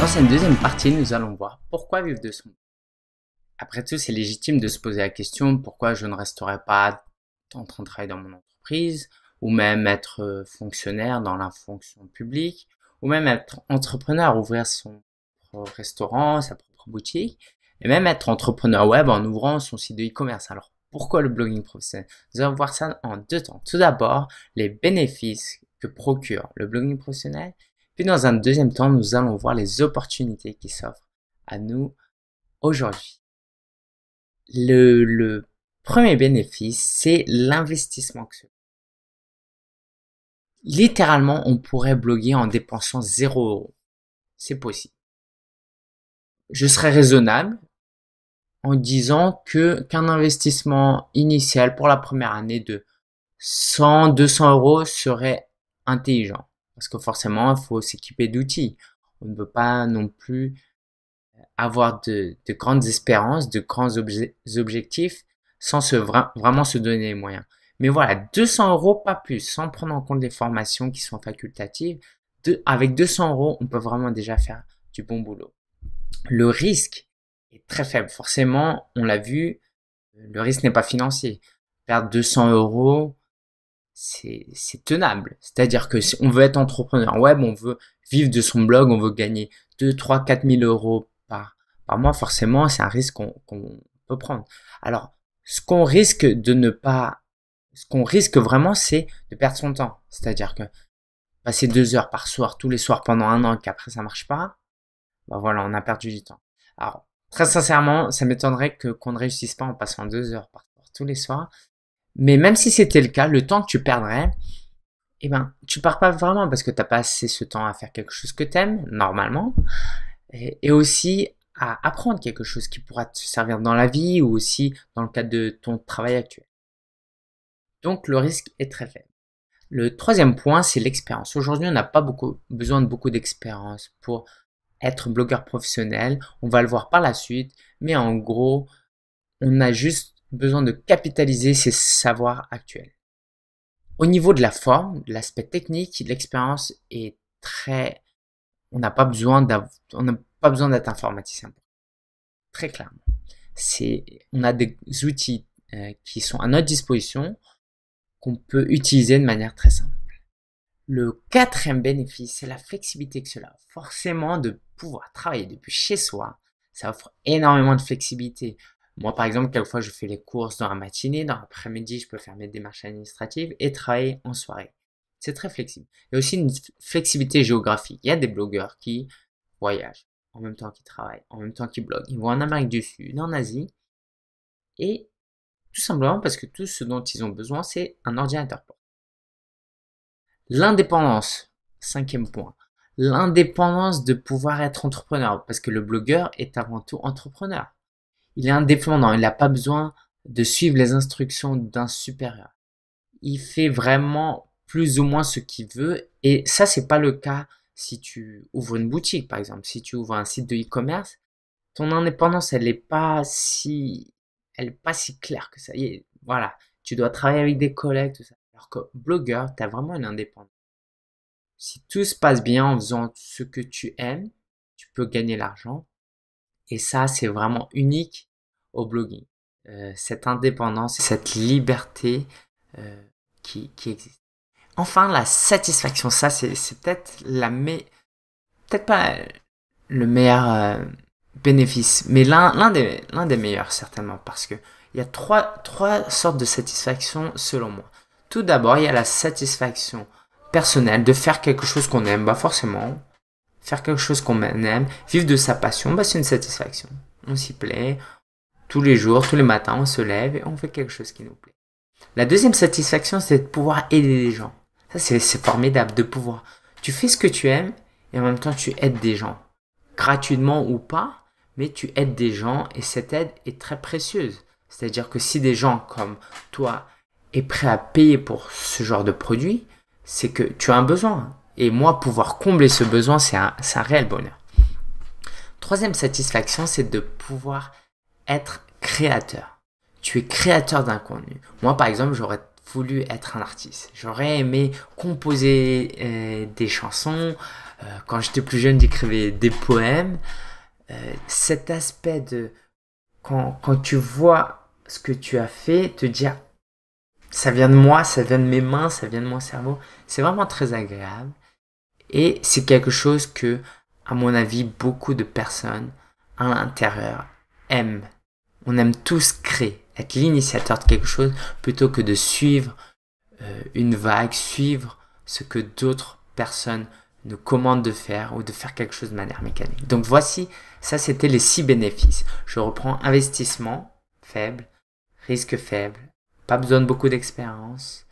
cette deuxième partie, nous allons voir pourquoi vivre de son. Après tout, c'est légitime de se poser la question pourquoi je ne resterai pas en train de travailler dans mon entreprise, ou même être fonctionnaire dans la fonction publique, ou même être entrepreneur, ouvrir son propre restaurant, sa propre boutique, et même être entrepreneur web en ouvrant son site de e-commerce. Alors, pourquoi le blogging professionnel? Nous allons voir ça en deux temps. Tout d'abord, les bénéfices que procure le blogging professionnel. Puis dans un deuxième temps, nous allons voir les opportunités qui s'offrent à nous aujourd'hui. Le premier bénéfice, c'est l'investissement que cela. Littéralement, on pourrait bloguer en dépensant 0 €. C'est possible. Je serais raisonnable en disant qu'un investissement initial pour la première année de 100-200 € serait intelligent. Parce que forcément, il faut s'équiper d'outils. On ne peut pas non plus avoir de grandes espérances, de grands objectifs sans vraiment se donner les moyens. Mais voilà, 200 €, pas plus, sans prendre en compte les formations qui sont facultatives. Avec 200 €, on peut vraiment déjà faire du bon boulot. Le risque est très faible. Forcément, on l'a vu, le risque n'est pas financier. Perdre 200 €, c'est tenable. C'est-à-dire que si on veut être entrepreneur web, on veut vivre de son blog, on veut gagner 2, 3, 4 000 € par mois, forcément, c'est un risque qu'on peut prendre. Alors, ce qu'on risque vraiment, c'est de perdre son temps. C'est-à-dire que passer 2 heures par soir, tous les soirs pendant 1 an, qu'après ça marche pas, bah voilà, on a perdu du temps. Alors, très sincèrement, ça m'étonnerait qu'on ne réussisse pas en passant 2 heures par soir tous les soirs. Mais même si c'était le cas, le temps que tu perdrais, eh ben, tu pars pas vraiment parce que t'as pas assez ce temps à faire quelque chose que t'aimes, normalement. Et aussi à apprendre quelque chose qui pourra te servir dans la vie ou aussi dans le cadre de ton travail actuel. Donc, le risque est très faible. Le troisième point, c'est l'expérience. Aujourd'hui, on n'a pas besoin de beaucoup d'expérience pour être blogueur professionnel. On va le voir par la suite. Mais en gros, on a juste besoin de capitaliser ses savoirs actuels. Au niveau de la forme, de l'aspect technique, l'expérience est on n'a pas besoin d'être informaticien. Très clairement. On a des outils qui sont à notre disposition qu'on peut utiliser de manière très simple. Le quatrième bénéfice, c'est la flexibilité que cela offre. Forcément, de pouvoir travailler depuis chez soi, ça offre énormément de flexibilité. Moi, par exemple, quelquefois, je fais les courses dans la matinée, dans l'après-midi, je peux faire mes démarches administratives et travailler en soirée. C'est très flexible. Il y a aussi une flexibilité géographique. Il y a des blogueurs qui voyagent en même temps qu'ils travaillent, en même temps qu'ils bloguent. Ils vont en Amérique du Sud, en Asie, et tout simplement parce que tout ce dont ils ont besoin, c'est un ordinateur. L'indépendance, cinquième point. L'indépendance de pouvoir être entrepreneur, parce que le blogueur est avant tout entrepreneur. Il est indépendant, il n'a pas besoin de suivre les instructions d'un supérieur. Il fait vraiment plus ou moins ce qu'il veut, et ça, c'est pas le cas si tu ouvres une boutique, par exemple. Si tu ouvres un site de e-commerce, ton indépendance, elle est pas si claire que ça. Voilà, tu dois travailler avec des collègues, tout ça. Alors que blogueur, tu as vraiment une indépendance. Si tout se passe bien en faisant ce que tu aimes, tu peux gagner l'argent. Et ça, c'est vraiment unique au blogging. Cette indépendance et cette liberté qui existe. Enfin, la satisfaction, ça, c'est peut-être peut-être pas le meilleur bénéfice, mais l'un des meilleurs certainement, parce que il y a trois sortes de satisfaction selon moi. Tout d'abord, il y a la satisfaction personnelle de faire quelque chose qu'on aime, bah forcément, faire quelque chose qu'on aime, vivre de sa passion, bah c'est une satisfaction. On s'y plaît, tous les jours, tous les matins, on se lève et on fait quelque chose qui nous plaît. La deuxième satisfaction, c'est de pouvoir aider les gens. Ça, c'est formidable de pouvoir. Tu fais ce que tu aimes et en même temps, tu aides des gens. Gratuitement ou pas, mais tu aides des gens et cette aide est très précieuse. C'est-à-dire que si des gens comme toi est prêt à payer pour ce genre de produit, c'est que tu as un besoin. Et moi, pouvoir combler ce besoin, c'est un réel bonheur. Troisième satisfaction, c'est de pouvoir être créateur. Tu es créateur d'un contenu. Moi, par exemple, j'aurais voulu être un artiste. J'aurais aimé composer des chansons, Quand j'étais plus jeune, j'écrivais des poèmes. Cet aspect de quand tu vois ce que tu as fait, te dire ça vient de moi, ça vient de mes mains, ça vient de mon cerveau, c'est vraiment très agréable. Et c'est quelque chose que, à mon avis, beaucoup de personnes à l'intérieur aiment. On aime tous créer, être l'initiateur de quelque chose plutôt que de suivre une vague, suivre ce que d'autres personnes nous commandent de faire ou de faire quelque chose de manière mécanique. Donc voici, ça c'était les 6 bénéfices. Je reprends investissement faible, risque faible, pas besoin de beaucoup d'expérience,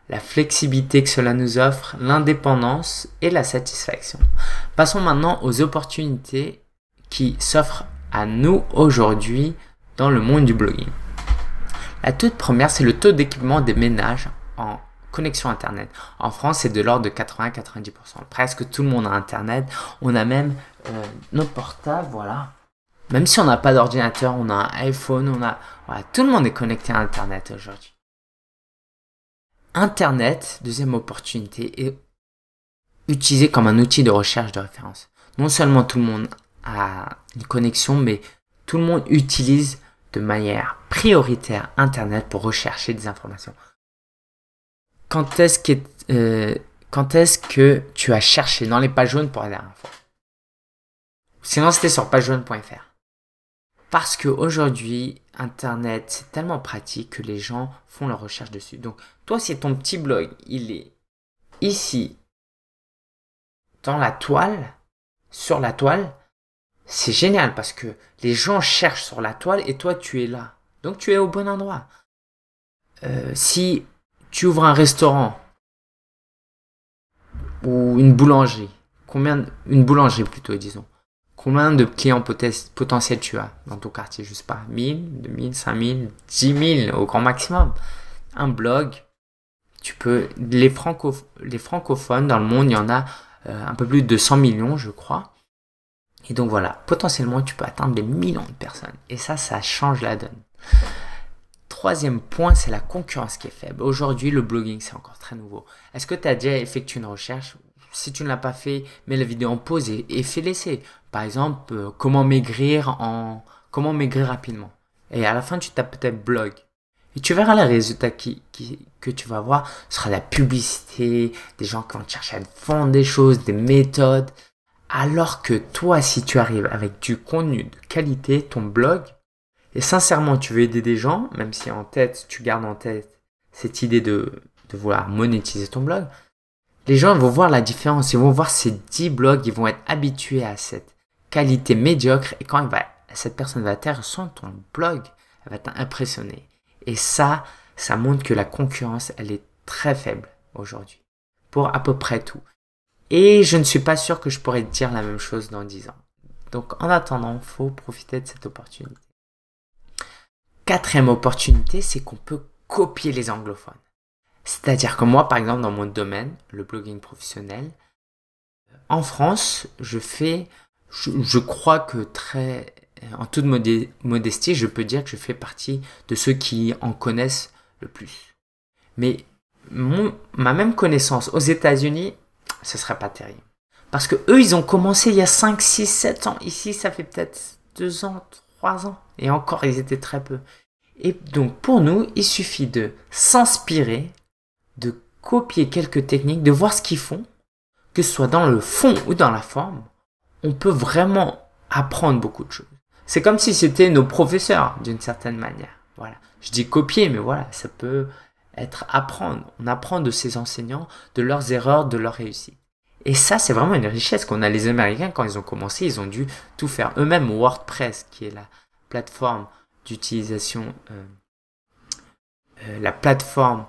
la flexibilité que cela nous offre, l'indépendance et la satisfaction. Passons maintenant aux opportunités qui s'offrent à nous aujourd'hui dans le monde du blogging. La toute première, c'est le taux d'équipement des ménages en connexion Internet. En France, c'est de l'ordre de 80-90%. Presque tout le monde a Internet. On a même nos portables, voilà. Même si on n'a pas d'ordinateur, on a un iPhone, voilà, tout le monde est connecté à Internet aujourd'hui. Internet, deuxième opportunité, est utilisé comme un outil de recherche de référence. Non seulement tout le monde a une connexion, mais tout le monde utilise de manière prioritaire Internet pour rechercher des informations. Quand est-ce que tu as cherché dans les pages jaunes pour la dernière fois? Sinon, c'était sur pagejaune.fr. Parce qu'aujourd'hui, Internet, c'est tellement pratique que les gens font leur recherche dessus. Donc, toi, si ton petit blog, il est ici, dans la toile, sur la toile, c'est génial parce que les gens cherchent sur la toile et toi, tu es là. Donc, tu es au bon endroit. Si tu ouvres un restaurant ou une boulangerie, une boulangerie plutôt, disons. Combien de clients potentiels tu as dans ton quartier? Je sais pas, 1000, 2000, 5000, 10 000 au grand maximum. Un blog, les francophones dans le monde, il y en a un peu plus de 100 millions, je crois. Et donc voilà, potentiellement, tu peux atteindre des millions de personnes. Et ça change la donne. Troisième point, c'est la concurrence qui est faible. Aujourd'hui, le blogging, c'est encore très nouveau. Est-ce que tu as déjà effectué une recherche? Si tu ne l'as pas fait, mets la vidéo en pause et fais l'essai. Par exemple, comment maigrir rapidement. Et à la fin, tu tapes peut-être blog. Et tu verras les résultats que tu vas voir. Ce sera la publicité, des gens qui vont te chercher à te vendre des choses, des méthodes. Alors que toi, si tu arrives avec du contenu de qualité, ton blog, et sincèrement, tu veux aider des gens, même si tu gardes en tête cette idée de vouloir monétiser ton blog, les gens vont voir la différence. Ils vont voir ces 10 blogs, ils vont être habitués à cette qualité médiocre. Et quand cette personne va atterrir sur ton blog, elle va t'impressionner. Et ça montre que la concurrence, elle est très faible aujourd'hui. Pour à peu près tout. Et je ne suis pas sûr que je pourrais te dire la même chose dans 10 ans. Donc en attendant, il faut profiter de cette opportunité. Quatrième opportunité, c'est qu'on peut copier les anglophones. C'est-à-dire que moi, par exemple, dans mon domaine, le blogging professionnel, en France, je crois que en toute modestie, je peux dire que je fais partie de ceux qui en connaissent le plus. Mais ma même connaissance aux États-Unis, ce serait pas terrible. Parce que eux, ils ont commencé il y a 5, 6, 7 ans. Ici, ça fait peut-être 2 ans, 3 ans. Et encore, ils étaient très peu. Et donc, pour nous, il suffit de s'inspirer, de copier quelques techniques, de voir ce qu'ils font, que ce soit dans le fond ou dans la forme. On peut vraiment apprendre beaucoup de choses. C'est comme si c'était nos professeurs, d'une certaine manière. Voilà. Je dis copier, mais voilà, ça peut être apprendre. On apprend de ses enseignants, de leurs erreurs, de leurs réussites. Et ça, c'est vraiment une richesse qu'on a. Les Américains, quand ils ont commencé, ils ont dû tout faire eux-mêmes. WordPress, qui est la plateforme d'utilisation, la plateforme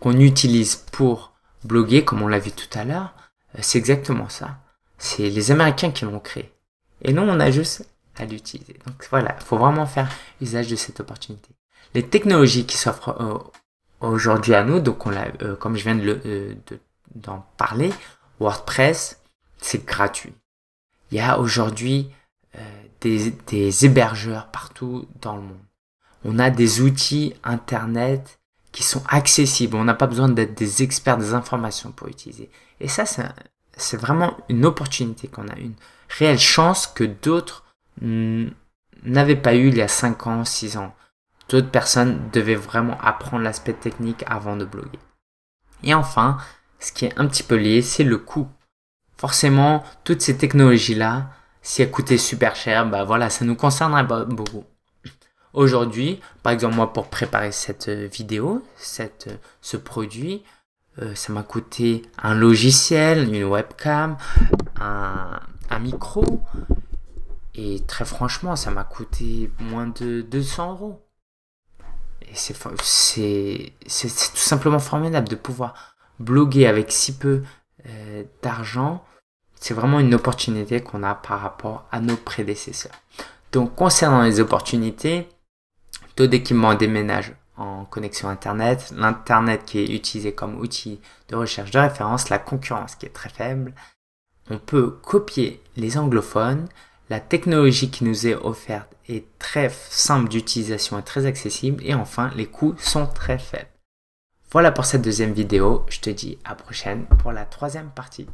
qu'on utilise pour bloguer, comme on l'a vu tout à l'heure, c'est exactement ça. C'est les Américains qui l'ont créé. Et nous, on a juste à l'utiliser. Donc voilà, il faut vraiment faire usage de cette opportunité. Les technologies qui s'offrent aujourd'hui à nous, donc comme je viens d'en parler, WordPress, c'est gratuit. Il y a aujourd'hui des hébergeurs partout dans le monde. On a des outils Internet qui sont accessibles. On n'a pas besoin d'être des experts des informations pour utiliser. Et ça, c'est vraiment une opportunité qu'on a, une réelle chance que d'autres n'avaient pas eu il y a 5 ans, 6 ans. D'autres personnes devaient vraiment apprendre l'aspect technique avant de bloguer. Et enfin, ce qui est un petit peu lié, c'est le coût. Forcément, toutes ces technologies-là, si elles coûtaient super cher, bah voilà, ça nous concernerait beaucoup. Aujourd'hui, par exemple, moi, pour préparer cette vidéo, ce produit, ça m'a coûté un logiciel, une webcam, un micro. Et très franchement, ça m'a coûté moins de 200 euros. Et c'est tout simplement formidable de pouvoir bloguer avec si peu d'argent. C'est vraiment une opportunité qu'on a par rapport à nos prédécesseurs. Donc, concernant les opportunités, taux d'équipement des ménages en connexion Internet, l'Internet qui est utilisé comme outil de recherche de référence, la concurrence qui est très faible. On peut copier les anglophones, la technologie qui nous est offerte est très simple d'utilisation et très accessible, et enfin les coûts sont très faibles. Voilà pour cette deuxième vidéo, je te dis à la prochaine pour la troisième partie.